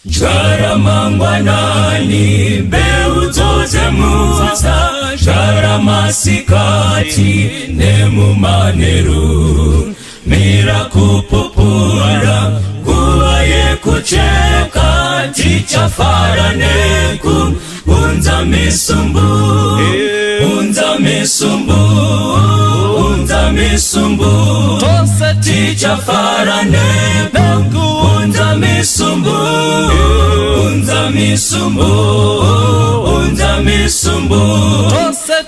Jara mangwanani mbeu zote muza, jara masikati nemu maneru, mira kupupura kuwaye kucheka, ticha faraneku unza misumbu, unza misumbu, unza misumbu, ticha faraneku unza misumbu, unza misumbu, unza misumbu,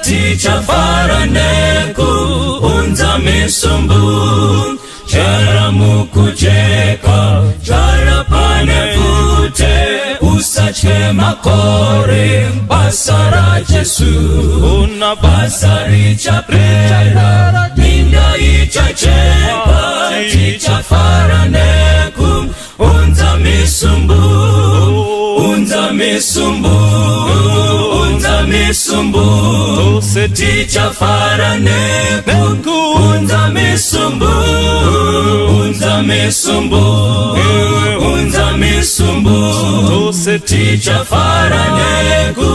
ticha faraneku unza misumbu, jara mukujeka, jara panevute, usache makore, basara Jesu, basari chapera, minda ichachepa, ticha faraneku unza misumbu, unza misumbu, unza misumbu, ticha faraneku unza misumbu, unza misumbu, unza misumbu, ticha faraneku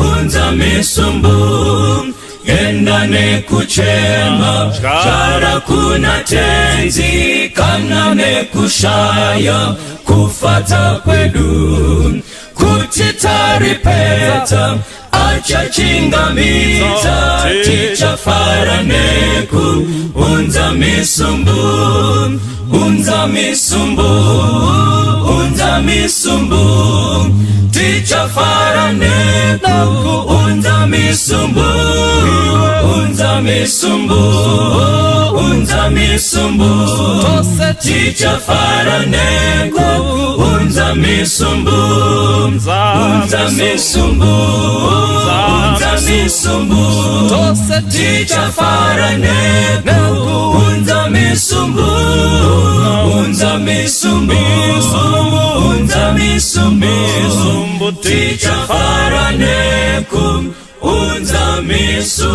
unza misumbu, gendane kuchema, jara kuna tenzi, kanane kushaya, kufata kwedu, kutitaripeta, acha chingamiza, ticha faraneku unza misumbu, unza misumbu, unza misumbu, ticha faraneku unza misumbu, unza misumbu, unza misumbu, ticha faraneku unza misumbu, unza misumbu, unza misumbu, ticha faraneku unza misumbu, unza misumbu, unza misumbu, ticha faraneku unza misumbu.